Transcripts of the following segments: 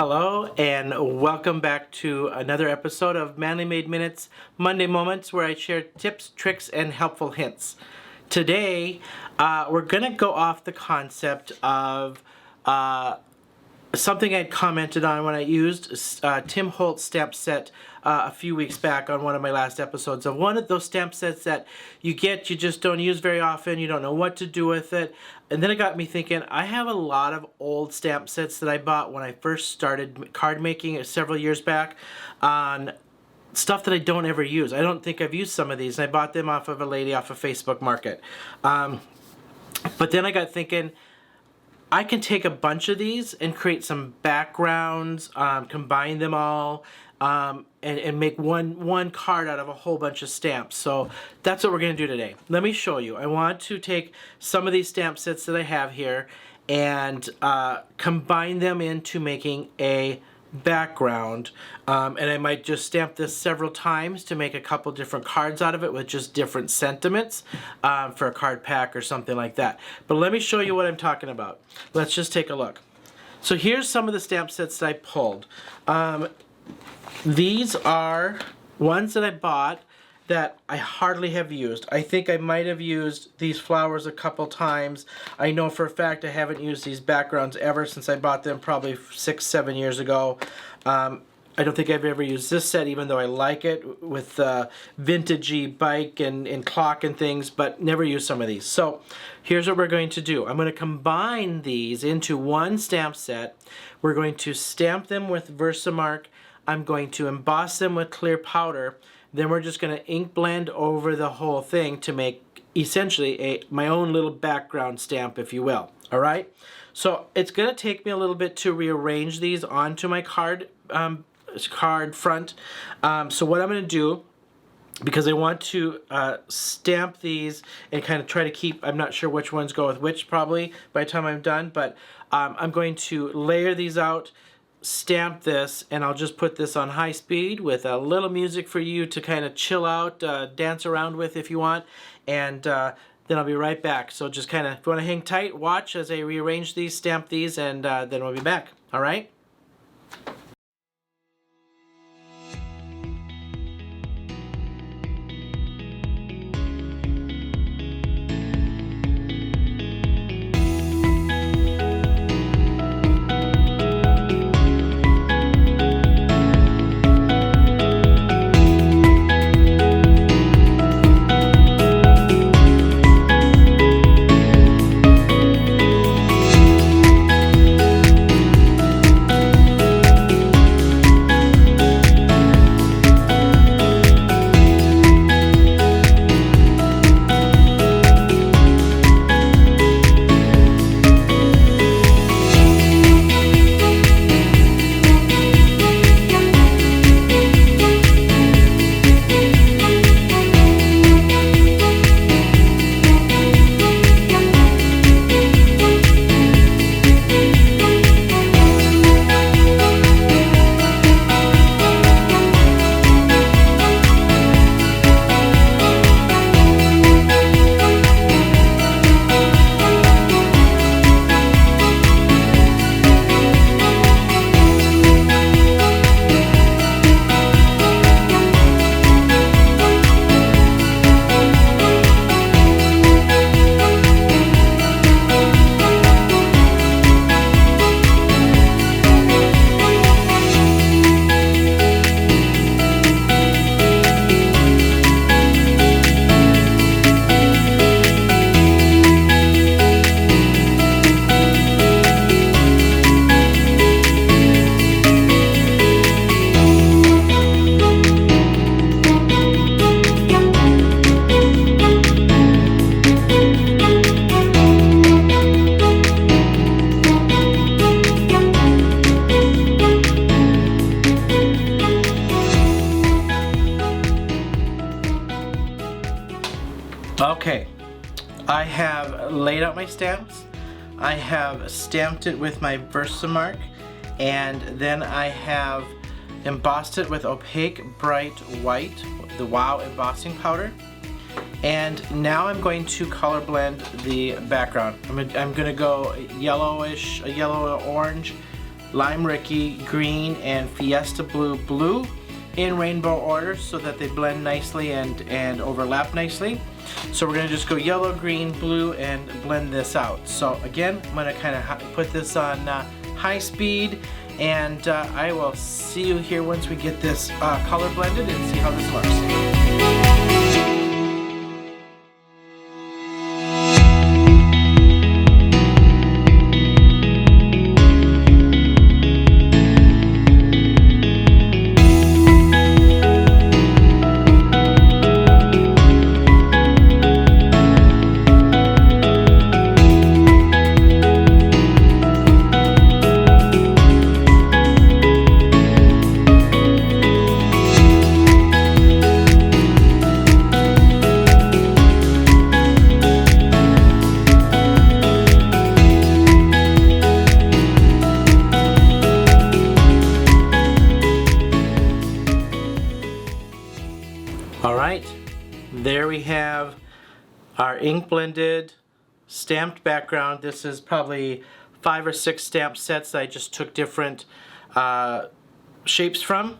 Hello and welcome back to another episode of Manly Made Minutes Monday Moments, where I share tips, tricks, and helpful hints. Today, we're going to go off the concept of something I'd commented on when I used Tim Holtz stamp set a few weeks back on one of my last episodes, of one of those stamp sets that you just don't use very often, you don't know what to do with it. And then it got me thinking, I have a lot of old stamp sets that I bought when I first started card making several years back on stuff that I don't ever use. I don't think I've used some of these. I bought them off of a lady off of Facebook Market. But then I got thinking, I can take a bunch of these and create some backgrounds, combine them all, and make one card out of a whole bunch of stamps. So that's what we're going to do today. Let me show you. I want to take some of these stamp sets that I have here and combine them into making a background, and I might just stamp this several times to make a couple different cards out of it with just different sentiments for a card pack or something like that. But let me show you what I'm talking about. Let's just take a look. So here's some of the stamp sets that I pulled. These are ones that I bought that I hardly have used. I think I might have used these flowers a couple times. I know for a fact I haven't used these backgrounds ever since I bought them probably 6-7 years ago. I don't think I've ever used this set, even though I like it, with vintagey bike and clock and things, but never used some of these. So here's what we're going to do. I'm going to combine these into one stamp set. We're going to stamp them with Versamark. I'm going to emboss them with clear powder. Then we're just going to ink blend over the whole thing to make essentially my own little background stamp, if you will. All right? So it's going to take me a little bit to rearrange these onto my card front. So what I'm going to do, because I want to stamp these and kind of try to keep, I'm not sure which ones go with which probably by the time I'm done, but I'm going to layer these out, stamp this, and I'll just put this on high speed with a little music for you to kind of chill out, dance around with if you want, and then I'll be right back. So just kind of, if you want to hang tight, watch as I rearrange these, stamp these, and then we'll be back. All right? Okay, I have laid out my stamps. I have stamped it with my Versamark, and then I have embossed it with opaque bright white, the Wow embossing powder. And now I'm going to color blend the background. I'm gonna go yellowish, a yellow orange Lime Ricky Green, and Fiesta Blue in rainbow order so that they blend nicely and overlap nicely. So we're going to just go yellow, green, blue, and blend this out. So again, I'm going to kind of put this on high speed, and I will see you here once we get this color blended and see how this looks. Alright, there we have our ink blended stamped background. This is probably 5 or 6 stamp sets that I just took different shapes from.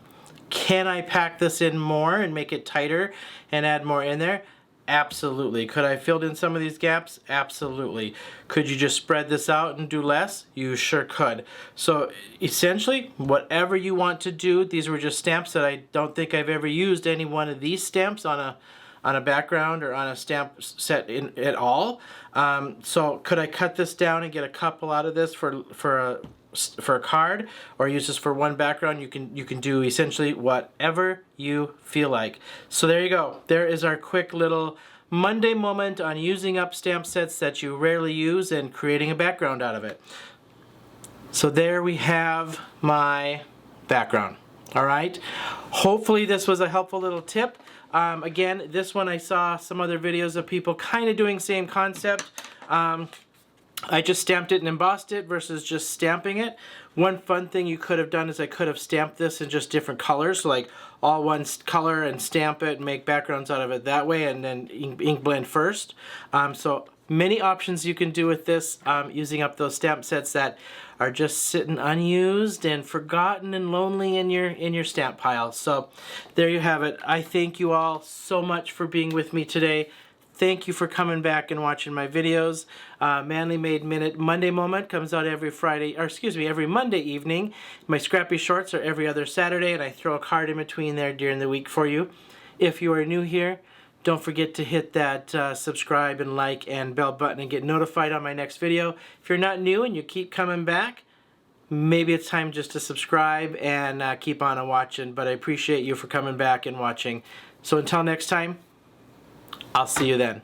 Can I pack this in more and make it tighter and add more in there? Absolutely. Could I fill in some of these gaps? Absolutely. Could you just spread this out and do less? You sure could. So essentially, whatever you want to do, these were just stamps that I don't think I've ever used any one of these stamps on a background or on a stamp set at all. So could I cut this down and get a couple out of this for a card, or use this for one background? You can do essentially whatever you feel like. So there you go. There is our quick little Monday moment on using up stamp sets that you rarely use and creating a background out of it. So there we have my background. Alright, hopefully this was a helpful little tip. Again, this one I saw some other videos of people kind of doing same concept. I just stamped it and embossed it versus just stamping it. One fun thing you could have done is I could have stamped this in just different colors, so like all one color, and stamp it and make backgrounds out of it that way, and then ink blend first. So many options you can do with this, using up those stamp sets that are just sitting unused and forgotten and lonely in your stamp pile. So there you have it. I thank you all so much for being with me today. Thank you for coming back and watching my videos. Manly Made Minute Monday Moment comes out every Monday evening. My Scrappy Shorts are every other Saturday, and I throw a card in between there during the week for you. If you are new here, don't forget to hit that subscribe and like and bell button and get notified on my next video. If you're not new and you keep coming back, maybe it's time just to subscribe and keep on watching. But I appreciate you for coming back and watching. So until next time, I'll see you then.